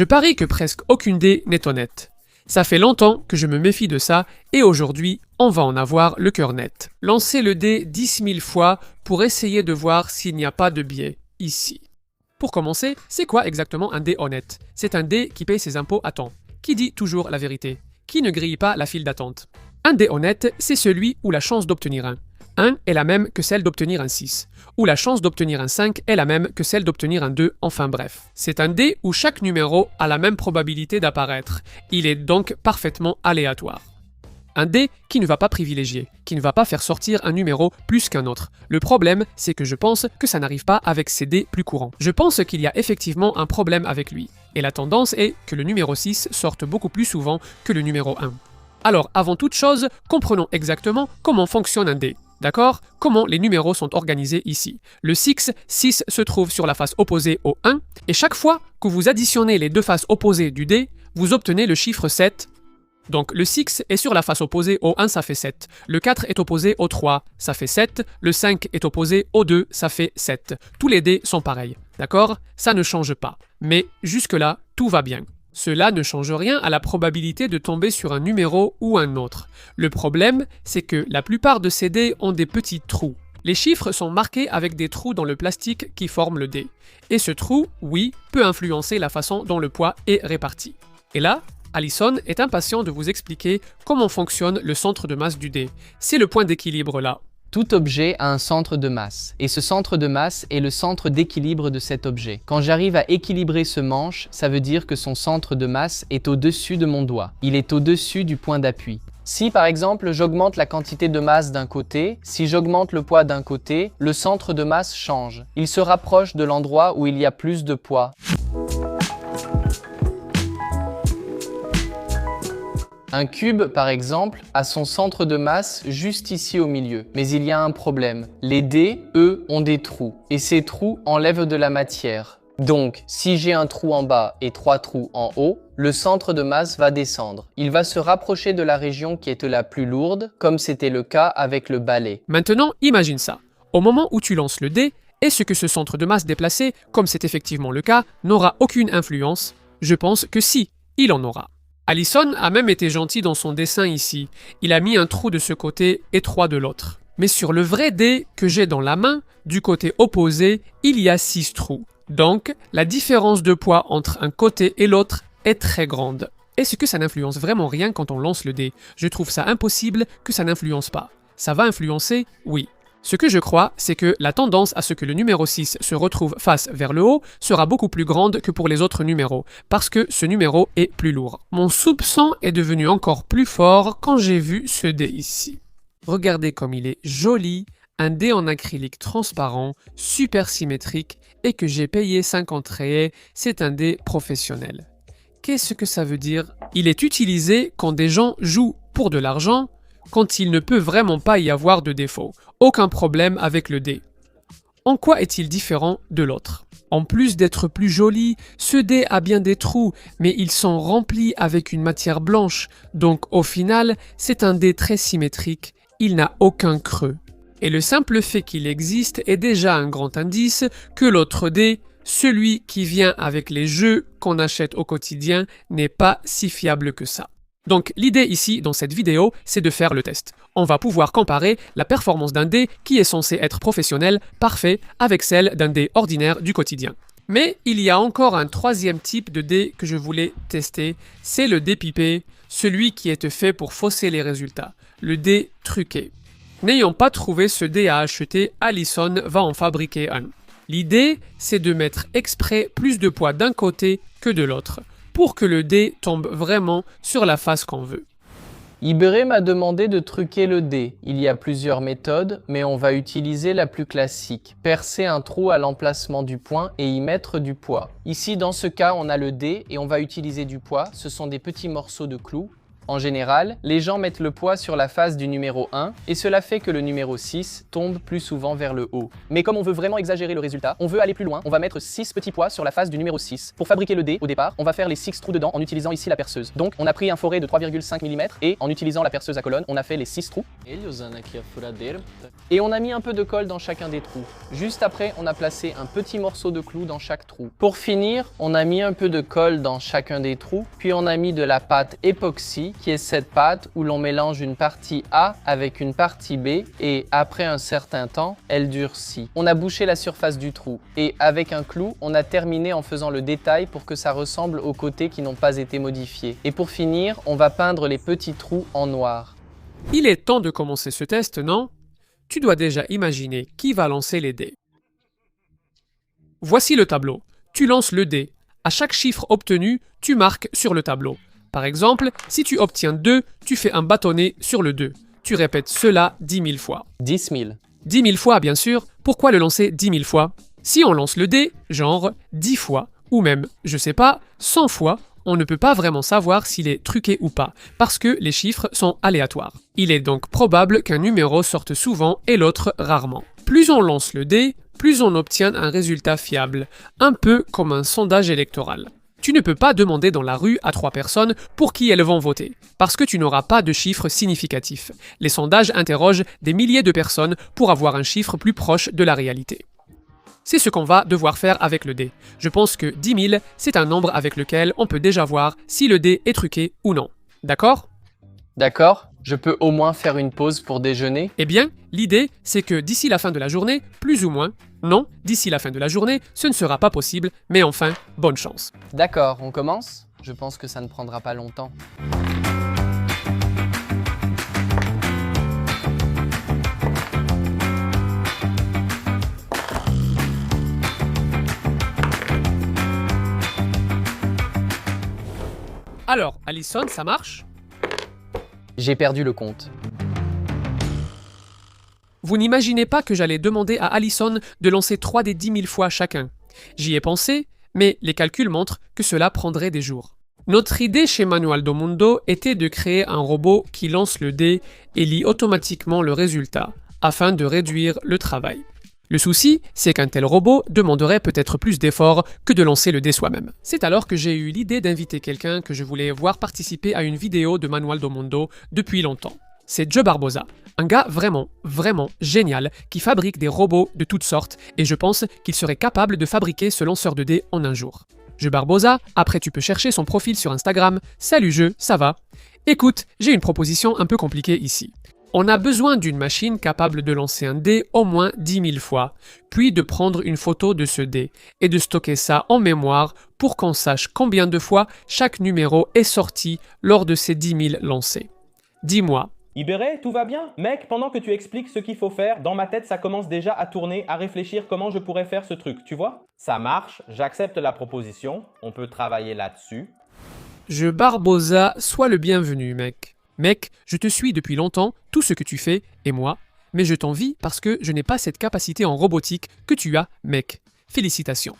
Je parie que presque aucune dé n'est honnête. Ça fait longtemps que je me méfie de ça et aujourd'hui, on va en avoir le cœur net. Lancez le dé 10 000 fois pour essayer de voir s'il n'y a pas de biais ici. Pour commencer, c'est quoi exactement un dé honnête? C'est un dé qui paye ses impôts à temps, qui dit toujours la vérité, qui ne grille pas la file d'attente. Un dé honnête, c'est celui où la chance d'obtenir un 1 est la même que celle d'obtenir un 6, où la chance d'obtenir un 5 est la même que celle d'obtenir un 2, enfin bref. C'est un dé où chaque numéro a la même probabilité d'apparaître, il est donc parfaitement aléatoire. Un dé qui ne va pas privilégier, qui ne va pas faire sortir un numéro plus qu'un autre. Le problème, c'est que je pense que ça n'arrive pas avec ces dés plus courants. Je pense qu'il y a effectivement un problème avec lui, et la tendance est que le numéro 6 sorte beaucoup plus souvent que le numéro 1. Alors, avant toute chose, comprenons exactement comment fonctionne un dé. D'accord? Comment les numéros sont organisés ici. Le 6 se trouve sur la face opposée au 1, et chaque fois que vous additionnez les deux faces opposées du dé, vous obtenez le chiffre 7. Donc le 6 est sur la face opposée au 1, ça fait 7. Le 4 est opposé au 3, ça fait 7. Le 5 est opposé au 2, ça fait 7. Tous les dés sont pareils, d'accord? Ça ne change pas. Mais jusque-là, tout va bien. Cela ne change rien à la probabilité de tomber sur un numéro ou un autre. Le problème, c'est que la plupart de ces dés ont des petits trous. Les chiffres sont marqués avec des trous dans le plastique qui forment le dé. Et ce trou, oui, peut influencer la façon dont le poids est réparti. Et là, Alison est impatient de vous expliquer comment fonctionne le centre de masse du dé. C'est le point d'équilibre là. Tout objet a un centre de masse, et ce centre de masse est le centre d'équilibre de cet objet. Quand j'arrive à équilibrer ce manche, ça veut dire que son centre de masse est au-dessus de mon doigt. Il est au-dessus du point d'appui. Si par exemple j'augmente la quantité de masse d'un côté, si j'augmente le poids d'un côté, le centre de masse change. Il se rapproche de l'endroit où il y a plus de poids. Un cube, par exemple, a son centre de masse juste ici au milieu. Mais il y a un problème. Les dés, eux, ont des trous. Et ces trous enlèvent de la matière. Donc, si j'ai un trou en bas et 3 trous en haut, le centre de masse va descendre. Il va se rapprocher de la région qui est la plus lourde, comme c'était le cas avec le balai. Maintenant, imagine ça. Au moment où tu lances le dé, est-ce que ce centre de masse déplacé, comme c'est effectivement le cas, n'aura aucune influence? Je pense que si, il en aura. Alison a même été gentil dans son dessin ici. Il a mis un trou de ce côté et 3 de l'autre. Mais sur le vrai dé que j'ai dans la main, du côté opposé, il y a 6 trous. Donc, la différence de poids entre un côté et l'autre est très grande. Est-ce que ça n'influence vraiment rien quand on lance le dé? Je trouve ça impossible que ça n'influence pas. Ça va influencer? Oui. Ce que je crois, c'est que la tendance à ce que le numéro 6 se retrouve face vers le haut sera beaucoup plus grande que pour les autres numéros, parce que ce numéro est plus lourd. Mon soupçon est devenu encore plus fort quand j'ai vu ce dé ici. Regardez comme il est joli, un dé en acrylique transparent, super symétrique, et que j'ai payé 50 rayés, c'est un dé professionnel. Qu'est-ce que ça veut dire? Il est utilisé quand des gens jouent pour de l'argent, quand il ne peut vraiment pas y avoir de défaut. Aucun problème avec le dé. En quoi est-il différent de l'autre? En plus d'être plus joli, ce dé a bien des trous, mais ils sont remplis avec une matière blanche, donc au final, c'est un dé très symétrique, il n'a aucun creux. Et le simple fait qu'il existe est déjà un grand indice que l'autre dé, celui qui vient avec les jeux qu'on achète au quotidien, n'est pas si fiable que ça. Donc l'idée ici, dans cette vidéo, c'est de faire le test. On va pouvoir comparer la performance d'un dé qui est censé être professionnel, parfait, avec celle d'un dé ordinaire du quotidien. Mais il y a encore un troisième type de dé que je voulais tester, c'est le dé pipé, celui qui est fait pour fausser les résultats, le dé truqué. N'ayant pas trouvé ce dé à acheter, Alison va en fabriquer un. L'idée, c'est de mettre exprès plus de poids d'un côté que de l'autre, pour que le dé tombe vraiment sur la face qu'on veut. Iberé m'a demandé de truquer le dé. Il y a plusieurs méthodes, mais on va utiliser la plus classique. Percer un trou à l'emplacement du point et y mettre du poids. Ici, dans ce cas, on a le dé et on va utiliser du poids. Ce sont des petits morceaux de clous. En général, les gens mettent le poids sur la face du numéro 1 et cela fait que le numéro 6 tombe plus souvent vers le haut. Mais comme on veut vraiment exagérer le résultat, on veut aller plus loin, on va mettre 6 petits poids sur la face du numéro 6. Pour fabriquer le dé, au départ, on va faire les 6 trous dedans en utilisant ici la perceuse. Donc on a pris un forêt de 3,5 mm et en utilisant la perceuse à colonne, on a fait les 6 trous. Et on a mis un peu de colle dans chacun des trous. Juste après, on a placé un petit morceau de clou dans chaque trou. Pour finir, on a mis un peu de colle dans chacun des trous, puis on a mis de la pâte époxy, qui est cette pâte où l'on mélange une partie A avec une partie B et après un certain temps, elle durcit. On a bouché la surface du trou et avec un clou, on a terminé en faisant le détail pour que ça ressemble aux côtés qui n'ont pas été modifiés. Et pour finir, on va peindre les petits trous en noir. Il est temps de commencer ce test, non? Tu dois déjà imaginer qui va lancer les dés. Voici le tableau. Tu lances le dé. À chaque chiffre obtenu, tu marques sur le tableau. Par exemple, si tu obtiens 2, tu fais un bâtonnet sur le 2. Tu répètes cela 10 000 fois. 10 000. 10 000 fois, bien sûr. Pourquoi le lancer 10 000 fois? Si on lance le dé, genre 10 fois, ou même, je sais pas, 100 fois, on ne peut pas vraiment savoir s'il est truqué ou pas, parce que les chiffres sont aléatoires. Il est donc probable qu'un numéro sorte souvent et l'autre rarement. Plus on lance le dé, plus on obtient un résultat fiable, un peu comme un sondage électoral. Tu ne peux pas demander dans la rue à 3 personnes pour qui elles vont voter, parce que tu n'auras pas de chiffre significatif. Les sondages interrogent des milliers de personnes pour avoir un chiffre plus proche de la réalité. C'est ce qu'on va devoir faire avec le dé. Je pense que 10 000, c'est un nombre avec lequel on peut déjà voir si le dé est truqué ou non. D'accord? D'accord? Je peux au moins faire une pause pour déjeuner? Eh bien, l'idée, c'est que d'ici la fin de la journée, plus ou moins, non, d'ici la fin de la journée, ce ne sera pas possible, mais enfin, bonne chance. D'accord, on commence? Je pense que ça ne prendra pas longtemps. Alors, Alison, ça marche? J'ai perdu le compte. Vous n'imaginez pas que j'allais demander à Alison de lancer 3 des 10 000 fois chacun. J'y ai pensé, mais les calculs montrent que cela prendrait des jours. Notre idée chez Manual do Mundo était de créer un robot qui lance le dé et lit automatiquement le résultat, afin de réduire le travail. Le souci, c'est qu'un tel robot demanderait peut-être plus d'efforts que de lancer le dé soi-même. C'est alors que j'ai eu l'idée d'inviter quelqu'un que je voulais voir participer à une vidéo de Manual do Mundo depuis longtemps. C'est Joe Barbosa, un gars vraiment génial qui fabrique des robots de toutes sortes et je pense qu'il serait capable de fabriquer ce lanceur de dés en un jour. Joe Barbosa, après tu peux chercher son profil sur Instagram. Salut Joe, ça va? Écoute, j'ai une proposition un peu compliquée ici. On a besoin d'une machine capable de lancer un dé au moins 10 000 fois, puis de prendre une photo de ce dé et de stocker ça en mémoire pour qu'on sache combien de fois chaque numéro est sorti lors de ces 10 000 lancés. Dis-moi. Ibéré, tout va bien? Mec, pendant que tu expliques ce qu'il faut faire, dans ma tête ça commence déjà à tourner, à réfléchir comment je pourrais faire ce truc, tu vois? Ça marche, j'accepte la proposition, on peut travailler là-dessus. Joe Barbosa, sois le bienvenu, mec. Mec, je te suis depuis longtemps, tout ce que tu fais, et moi, mais je t'envie parce que je n'ai pas cette capacité en robotique que tu as, mec. Félicitations.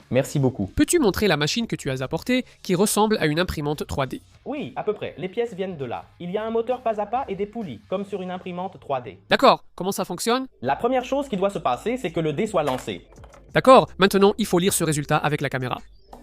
Merci beaucoup. Peux-tu montrer la machine que tu as apportée qui ressemble à une imprimante 3D? Oui, à peu près, les pièces viennent de là. Il y a un moteur pas à pas et des poulies, comme sur une imprimante 3D. D'accord, comment ça fonctionne? La première chose qui doit se passer, c'est que le dé soit lancé. D'accord, maintenant il faut lire ce résultat avec la caméra.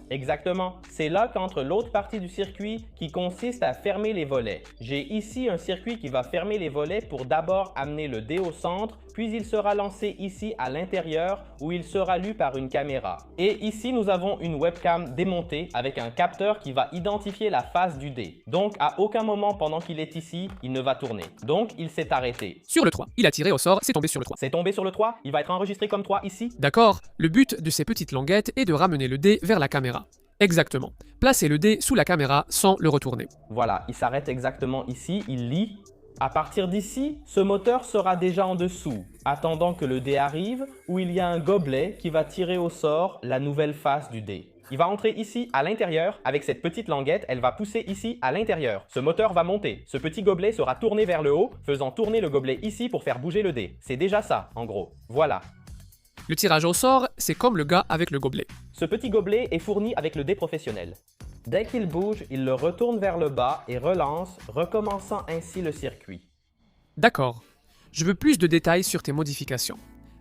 Exactement. C'est là qu'entre l'autre partie du circuit qui consiste à fermer les volets. J'ai ici un circuit qui va fermer les volets pour d'abord amener le dé au centre, puis il sera lancé ici à l'intérieur où il sera lu par une caméra. Et ici, nous avons une webcam démontée avec un capteur qui va identifier la face du dé. Donc, à aucun moment pendant qu'il est ici, il ne va tourner. Donc, il s'est arrêté. Sur le 3, il a tiré au sort, c'est tombé sur le 3. C'est tombé sur le 3, il va être enregistré comme 3 ici. D'accord, le but de ces petites languettes est de ramener le dé vers la caméra. Exactement. Placez le dé sous la caméra sans le retourner. Voilà, il s'arrête exactement ici, il lit. À partir d'ici, ce moteur sera déjà en dessous, attendant que le dé arrive, où il y a un gobelet qui va tirer au sort la nouvelle face du dé. Il va entrer ici à l'intérieur, avec cette petite languette, elle va pousser ici à l'intérieur. Ce moteur va monter, ce petit gobelet sera tourné vers le haut, faisant tourner le gobelet ici pour faire bouger le dé. C'est déjà ça, en gros. Voilà. Le tirage au sort, c'est comme le gars avec le gobelet. Ce petit gobelet est fourni avec le dé professionnel. Dès qu'il bouge, il le retourne vers le bas et relance, recommençant ainsi le circuit. D'accord. Je veux plus de détails sur tes modifications.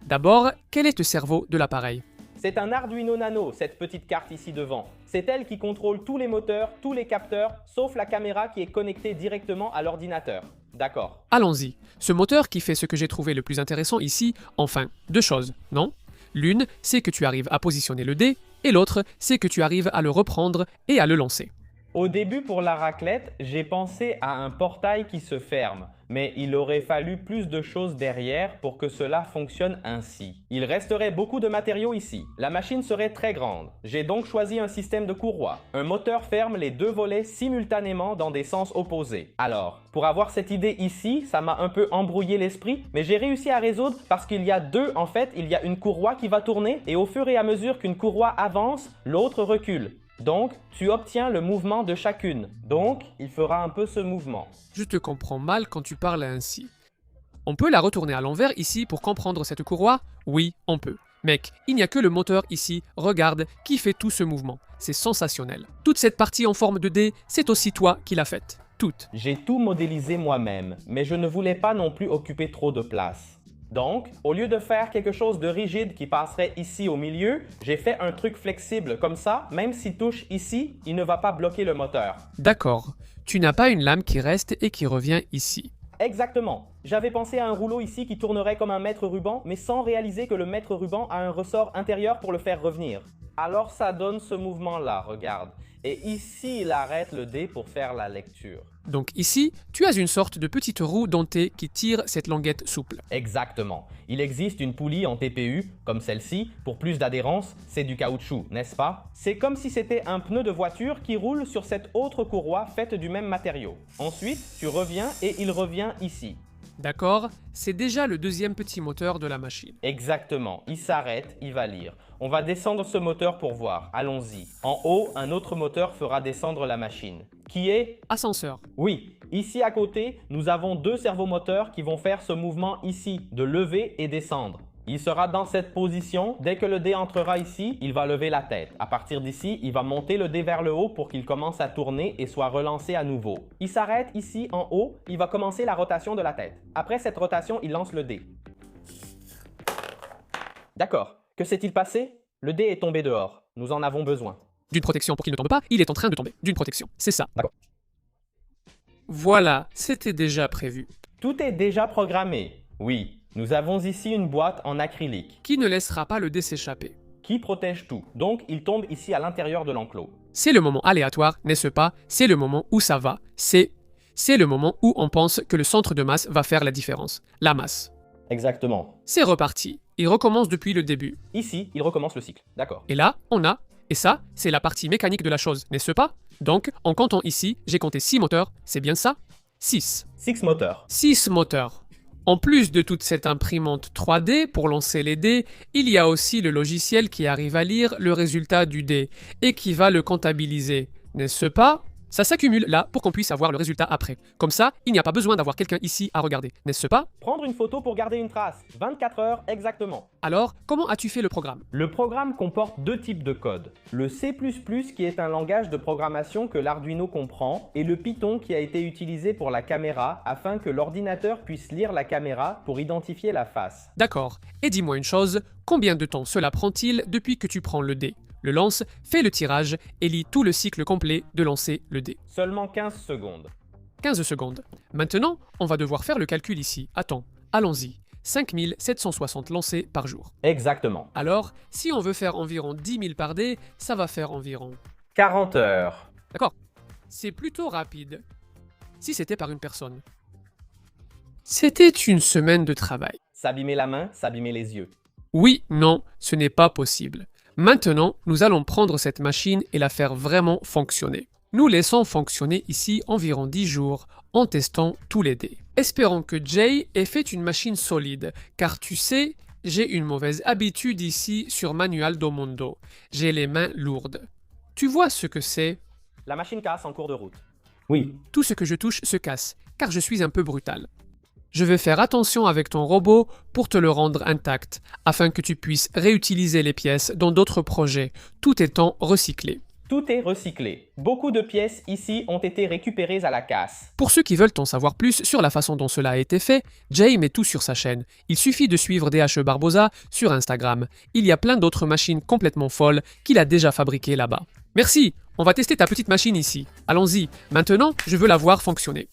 D'abord, quel est le cerveau de l'appareil? C'est un Arduino Nano, cette petite carte ici devant. C'est elle qui contrôle tous les moteurs, tous les capteurs, sauf la caméra qui est connectée directement à l'ordinateur. D'accord. Allons-y. Ce moteur qui fait ce que j'ai trouvé le plus intéressant ici, enfin, deux choses, non? L'une, c'est que tu arrives à positionner le dé, et l'autre, c'est que tu arrives à le reprendre et à le lancer. Au début, pour la raclette, j'ai pensé à un portail qui se ferme, mais il aurait fallu plus de choses derrière pour que cela fonctionne ainsi. Il resterait beaucoup de matériaux ici. La machine serait très grande. J'ai donc choisi un système de courroie. Un moteur ferme les deux volets simultanément dans des sens opposés. Alors, pour avoir cette idée ici, ça m'a un peu embrouillé l'esprit, mais j'ai réussi à résoudre parce qu'il y a deux, en fait, il y a une courroie qui va tourner et au fur et à mesure qu'une courroie avance, l'autre recule. Donc, tu obtiens le mouvement de chacune. Donc, il fera un peu ce mouvement. Je te comprends mal quand tu parles ainsi. On peut la retourner à l'envers ici pour comprendre cette courroie? Oui, on peut. Mec, il n'y a que le moteur ici, regarde, qui fait tout ce mouvement. C'est sensationnel. Toute cette partie en forme de dé, c'est aussi toi qui l'as faite. Toute. J'ai tout modélisé moi-même, mais je ne voulais pas non plus occuper trop de place. Donc, au lieu de faire quelque chose de rigide qui passerait ici au milieu, j'ai fait un truc flexible. Comme ça, même s'il touche ici, il ne va pas bloquer le moteur. D'accord. Tu n'as pas une lame qui reste et qui revient ici. Exactement. J'avais pensé à un rouleau ici qui tournerait comme un mètre ruban, mais sans réaliser que le mètre ruban a un ressort intérieur pour le faire revenir. Alors ça donne ce mouvement-là, regarde. Et ici, il arrête le dé pour faire la lecture. Donc ici, tu as une sorte de petite roue dentée qui tire cette languette souple. Exactement. Il existe une poulie en TPU, comme celle-ci, pour plus d'adhérence, c'est du caoutchouc, n'est-ce pas? C'est comme si c'était un pneu de voiture qui roule sur cette autre courroie faite du même matériau. Ensuite, tu reviens et il revient ici. D'accord? C'est déjà le deuxième petit moteur de la machine. Exactement. Il s'arrête, il va lire. On va descendre ce moteur pour voir. Allons-y. En haut, un autre moteur fera descendre la machine. Qui est? Ascenseur. Oui. Ici à côté, nous avons deux servomoteurs qui vont faire ce mouvement ici, de lever et descendre. Il sera dans cette position. Dès que le dé entrera ici, il va lever la tête. À partir d'ici, il va monter le dé vers le haut pour qu'il commence à tourner et soit relancé à nouveau. Il s'arrête ici en haut, il va commencer la rotation de la tête. Après cette rotation, il lance le dé. D'accord. Que s'est-il passé? Le dé est tombé dehors. Nous en avons besoin. D'une protection pour qu'il ne tombe pas, il est en train de tomber. D'une protection. C'est ça. D'accord. Voilà, c'était déjà prévu. Tout est déjà programmé. Oui. Nous avons ici une boîte en acrylique Qui ne laissera pas le dé s'échapper. qui protège tout. Donc, il tombe ici à l'intérieur de l'enclos. C'est le moment aléatoire, n'est-ce pas? C'est le moment où ça va. C'est le moment où on pense que le centre de masse va faire la différence. La masse. Exactement. C'est reparti. Il recommence depuis le début. Ici, il recommence le cycle. D'accord. Et là, on a... Et ça, c'est la partie mécanique de la chose, n'est-ce pas? Donc, en comptant ici, j'ai compté 6 moteurs. C'est bien ça? 6. 6 moteurs. 6 moteurs. En plus de toute cette imprimante 3D pour lancer les dés, il y a aussi le logiciel qui arrive à lire le résultat du dé et qui va le comptabiliser, n'est-ce pas? Ça s'accumule là pour qu'on puisse avoir le résultat après. Comme ça, il n'y a pas besoin d'avoir quelqu'un ici à regarder, n'est-ce pas? Prendre une photo pour garder une trace. 24 heures exactement. Alors, comment as-tu fait le programme? Le programme comporte deux types de code. Le C++ qui est un langage de programmation que l'Arduino comprend et le Python qui a été utilisé pour la caméra afin que l'ordinateur puisse lire la caméra pour identifier la face. D'accord. Et dis-moi une chose, combien de temps cela prend-il depuis que tu prends le dé? Le lance, fais le tirage et lis tout le cycle complet de lancer le dé. Seulement 15 secondes. 15 secondes. Maintenant, on va devoir faire le calcul ici. Attends, allons-y. 5760 lancés par jour. Exactement. Alors, si on veut faire environ 10 000 par dé, ça va faire environ... 40 heures. D'accord. C'est plutôt rapide. Si c'était par une personne. C'était une semaine de travail. S'abîmer la main, s'abîmer les yeux. Oui, non, ce n'est pas possible. Maintenant, nous allons prendre cette machine et la faire vraiment fonctionner. Nous laissons fonctionner ici environ 10 jours en testant tous les dés. Espérons que Jay ait fait une machine solide, car tu sais, j'ai une mauvaise habitude ici sur Manual do Mundo. J'ai les mains lourdes. Tu vois ce que c'est? La machine casse en cours de route. Oui. Tout ce que je touche se casse, car je suis un peu brutal. Je vais faire attention avec ton robot pour te le rendre intact, afin que tu puisses réutiliser les pièces dans d'autres projets, tout étant recyclé. Tout est recyclé. Beaucoup de pièces ici ont été récupérées à la casse. Pour ceux qui veulent en savoir plus sur la façon dont cela a été fait, Jay met tout sur sa chaîne. Il suffit de suivre DHE Barbosa sur Instagram. Il y a plein d'autres machines complètement folles qu'il a déjà fabriquées là-bas. Merci, on va tester ta petite machine ici. Allons-y, maintenant je veux la voir fonctionner.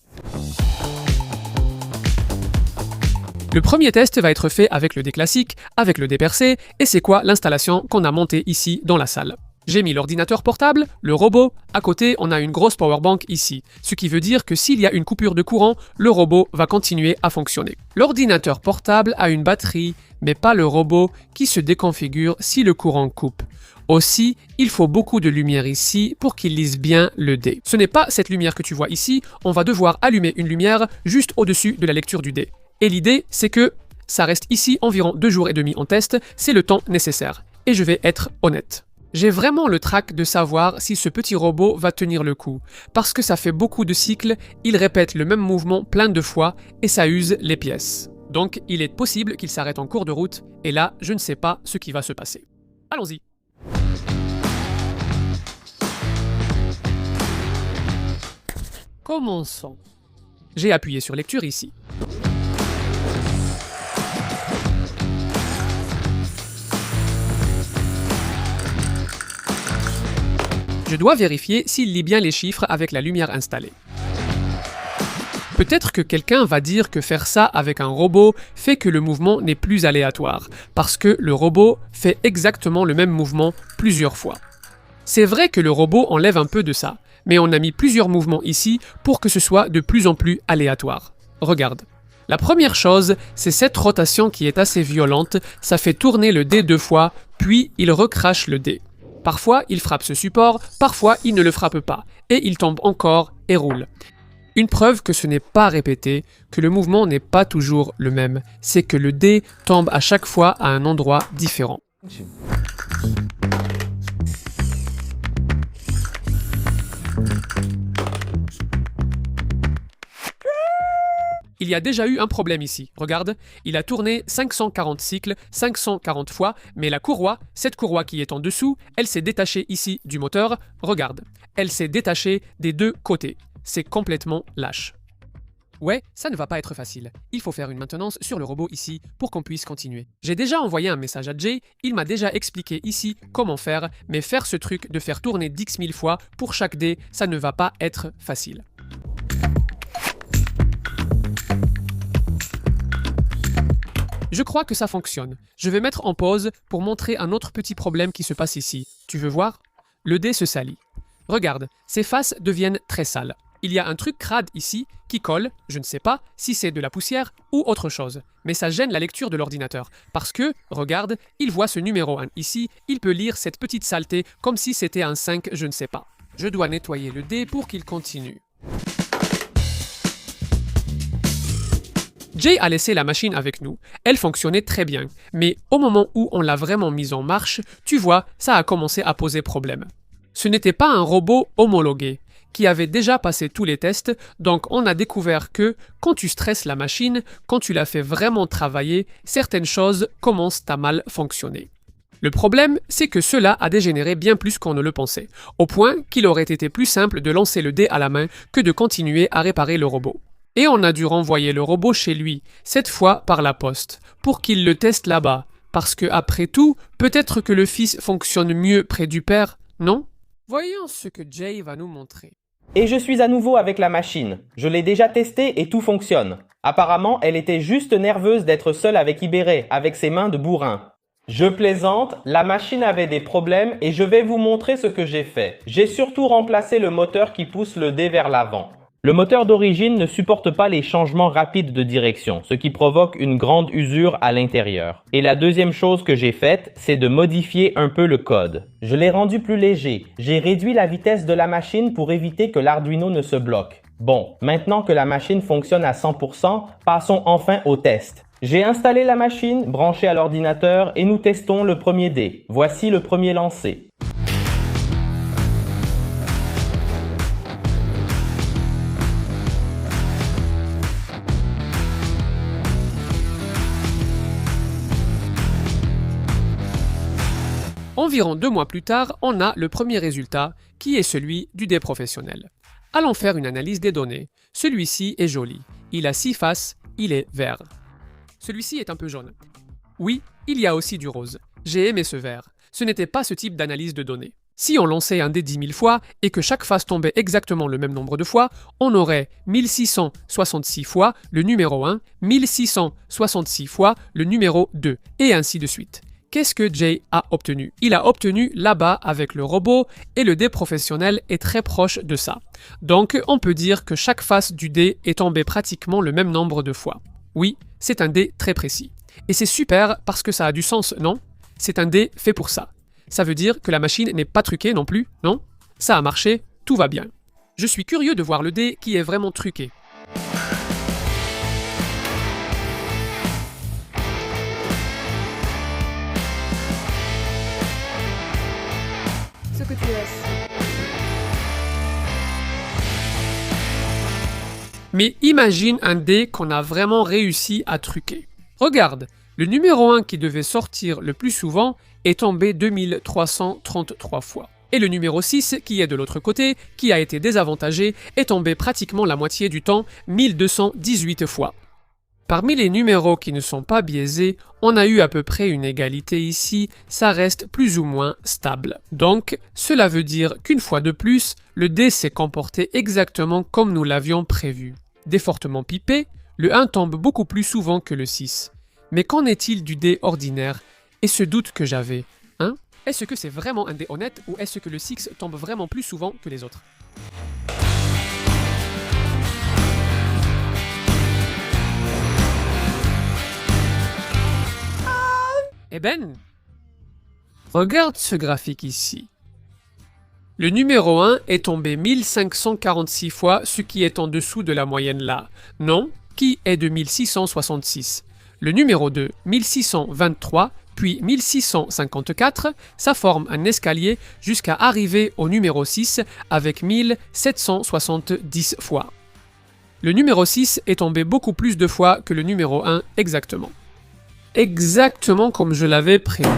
Le premier test va être fait avec le dé classique, avec le dé percé, et c'est quoi l'installation qu'on a montée ici dans la salle. J'ai mis l'ordinateur portable, le robot, à côté on a une grosse powerbank ici, ce qui veut dire que s'il y a une coupure de courant, le robot va continuer à fonctionner. L'ordinateur portable a une batterie, mais pas le robot qui se déconfigure si le courant coupe. Aussi, il faut beaucoup de lumière ici pour qu'il lise bien le dé. Ce n'est pas cette lumière que tu vois ici, on va devoir allumer une lumière juste au-dessus de la lecture du dé. Et l'idée, c'est que ça reste ici environ 2 jours et demi en test, c'est le temps nécessaire. Et je vais être honnête. J'ai vraiment le trac de savoir si ce petit robot va tenir le coup, parce que ça fait beaucoup de cycles, il répète le même mouvement plein de fois et ça use les pièces. Donc il est possible qu'il s'arrête en cours de route, et là, je ne sais pas ce qui va se passer. Allons-y. Commençons. J'ai appuyé sur lecture ici. Je dois vérifier s'il lit bien les chiffres avec la lumière installée. Peut-être que quelqu'un va dire que faire ça avec un robot fait que le mouvement n'est plus aléatoire, parce que le robot fait exactement le même mouvement plusieurs fois. C'est vrai que le robot enlève un peu de ça, mais on a mis plusieurs mouvements ici pour que ce soit de plus en plus aléatoire. Regarde. La première chose, c'est cette rotation qui est assez violente, ça fait tourner le dé 2 fois, puis il recrache le dé. Parfois, il frappe ce support, parfois il ne le frappe pas, et il tombe encore et roule. Une preuve que ce n'est pas répété, que le mouvement n'est pas toujours le même, c'est que le dé tombe à chaque fois à un endroit différent. Il y a déjà eu un problème ici, regarde, il a tourné 540 cycles, 540 fois, mais la courroie, cette courroie qui est en dessous, elle s'est détachée ici du moteur, regarde, elle s'est détachée des 2 côtés, c'est complètement lâche. Ouais, ça ne va pas être facile, il faut faire une maintenance sur le robot ici pour qu'on puisse continuer. J'ai déjà envoyé un message à Jay, il m'a déjà expliqué ici comment faire, mais faire ce truc de faire tourner 10 000 fois pour chaque dé, ça ne va pas être facile. Je crois que ça fonctionne. Je vais mettre en pause pour montrer un autre petit problème qui se passe ici. Tu veux voir? Le dé se salit. Regarde, ses faces deviennent très sales. Il y a un truc crade ici qui colle, je ne sais pas si c'est de la poussière ou autre chose, mais ça gêne la lecture de l'ordinateur. Parce que, regarde, il voit ce numéro 1 ici, il peut lire cette petite saleté comme si c'était un 5, je ne sais pas. Je dois nettoyer le dé pour qu'il continue. Jay a laissé la machine avec nous. Elle fonctionnait très bien, mais au moment où on l'a vraiment mise en marche, tu vois, ça a commencé à poser problème. Ce n'était pas un robot homologué, qui avait déjà passé tous les tests, donc on a découvert que quand tu stresses la machine, quand tu la fais vraiment travailler, certaines choses commencent à mal fonctionner. Le problème, c'est que cela a dégénéré bien plus qu'on ne le pensait, au point qu'il aurait été plus simple de lancer le dé à la main que de continuer à réparer le robot. Et on a dû renvoyer le robot chez lui, cette fois par la poste, pour qu'il le teste là-bas, parce que après tout, peut-être que le fils fonctionne mieux près du père, non? Voyons ce que Jay va nous montrer. Et je suis à nouveau avec la machine. Je l'ai déjà testée et tout fonctionne. Apparemment, elle était juste nerveuse d'être seule avec Ibéré, avec ses mains de bourrin. Je plaisante, la machine avait des problèmes et je vais vous montrer ce que j'ai fait. J'ai surtout remplacé le moteur qui pousse le dé vers l'avant. Le moteur d'origine ne supporte pas les changements rapides de direction, ce qui provoque une grande usure à l'intérieur. Et la deuxième chose que j'ai faite, c'est de modifier un peu le code. Je l'ai rendu plus léger. J'ai réduit la vitesse de la machine pour éviter que l'Arduino ne se bloque. Bon, maintenant que la machine fonctionne à 100%, passons enfin au test. J'ai installé la machine, branchée à l'ordinateur et nous testons le premier dé. Voici le premier lancé. Environ 2 mois plus tard, on a le premier résultat, qui est celui du dé professionnel. Allons faire une analyse des données. Celui-ci est joli. Il a 6 faces, il est vert. Celui-ci est un peu jaune. Oui, il y a aussi du rose. J'ai aimé ce vert. Ce n'était pas ce type d'analyse de données. Si on lançait un dé 10 000 fois et que chaque face tombait exactement le même nombre de fois, on aurait 1666 fois le numéro 1, 1666 fois le numéro 2, et ainsi de suite. Qu'est-ce que Jay a obtenu? Il a obtenu là-bas avec le robot et le dé professionnel est très proche de ça. Donc on peut dire que chaque face du dé est tombée pratiquement le même nombre de fois. Oui, c'est un dé très précis. Et c'est super parce que ça a du sens, non? C'est un dé fait pour ça. Ça veut dire que la machine n'est pas truquée non plus, non? Ça a marché, tout va bien. Je suis curieux de voir le dé qui est vraiment truqué. Ce que tu laisses. Mais imagine un dé qu'on a vraiment réussi à truquer. Regarde, le numéro 1 qui devait sortir le plus souvent est tombé 2333 fois. Et le numéro 6, qui est de l'autre côté, qui a été désavantagé, est tombé pratiquement la moitié du temps, 1218 fois. Parmi les numéros qui ne sont pas biaisés, on a eu à peu près une égalité ici, ça reste plus ou moins stable. Donc, cela veut dire qu'une fois de plus, le dé s'est comporté exactement comme nous l'avions prévu. Dé fortement pipé, le 1 tombe beaucoup plus souvent que le 6. Mais qu'en est-il du dé ordinaire? Et ce doute que j'avais, hein? Est-ce que c'est vraiment un dé honnête ou est-ce que le 6 tombe vraiment plus souvent que les autres? Eh ben, regarde ce graphique ici. Le numéro 1 est tombé 1546 fois, ce qui est en dessous de la moyenne là. Non, qui est de 1666. Le numéro 2, 1623, puis 1654, ça forme un escalier jusqu'à arriver au numéro 6 avec 1770 fois. Le numéro 6 est tombé beaucoup plus de fois que le numéro 1 exactement. Exactement comme je l'avais prévu.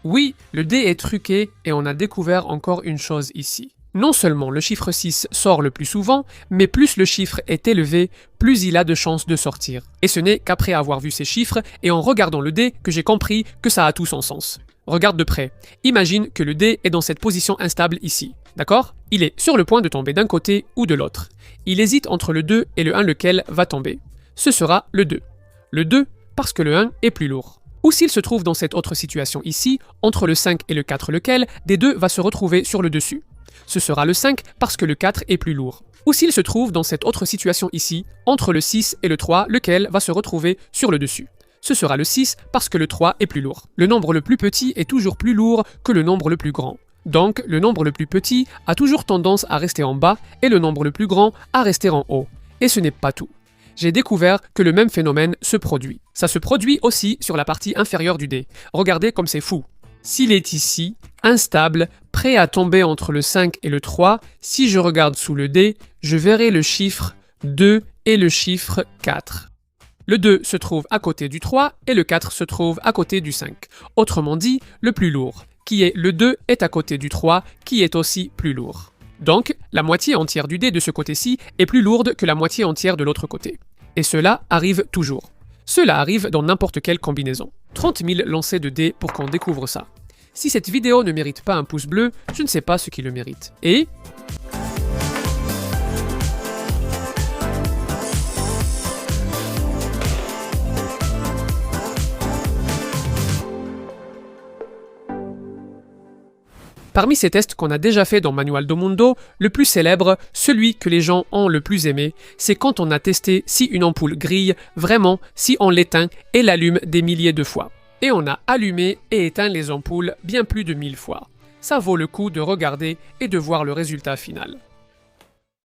Oui, le dé est truqué et on a découvert encore une chose ici. Non seulement le chiffre 6 sort le plus souvent, mais plus le chiffre est élevé, plus il a de chances de sortir. Et ce n'est qu'après avoir vu ces chiffres et en regardant le dé que j'ai compris que ça a tout son sens. Regarde de près. Imagine que le dé est dans cette position instable ici. D'accord? Il est sur le point de tomber d'un côté ou de l'autre. Il hésite entre le 2 et le 1 lequel va tomber. Ce sera le 2. Le 2 parce que le 1 est plus lourd. Ou s'il se trouve dans cette autre situation ici, entre le 5 et le 4 lequel des deux va se retrouver sur le dessus. Ce sera le 5 parce que le 4 est plus lourd. Ou s'il se trouve dans cette autre situation ici, entre le 6 et le 3 lequel va se retrouver sur le dessus. Ce sera le 6 parce que le 3 est plus lourd. Le nombre le plus petit est toujours plus lourd que le nombre le plus grand. Donc le nombre le plus petit a toujours tendance à rester en bas et le nombre le plus grand à rester en haut. Et ce n'est pas tout. J'ai découvert que le même phénomène se produit. Ça se produit aussi sur la partie inférieure du dé. Regardez comme c'est fou. S'il est ici, instable, prêt à tomber entre le 5 et le 3, si je regarde sous le dé, je verrai le chiffre 2 et le chiffre 4. Le 2 se trouve à côté du 3 et le 4 se trouve à côté du 5. Autrement dit, le plus lourd, qui est le 2 est à côté du 3, qui est aussi plus lourd. Donc, la moitié entière du dé de ce côté-ci est plus lourde que la moitié entière de l'autre côté. Et cela arrive toujours. Cela arrive dans n'importe quelle combinaison. 30 000 lancers de dés pour qu'on découvre ça. Si cette vidéo ne mérite pas un pouce bleu, je ne sais pas ce qui le mérite. Et... Parmi ces tests qu'on a déjà fait dans Manual do Mundo, le plus célèbre, celui que les gens ont le plus aimé, c'est quand on a testé si une ampoule grille, vraiment, si on l'éteint et l'allume des milliers de fois. Et on a allumé et éteint les ampoules bien plus de 1000 fois. Ça vaut le coup de regarder et de voir le résultat final.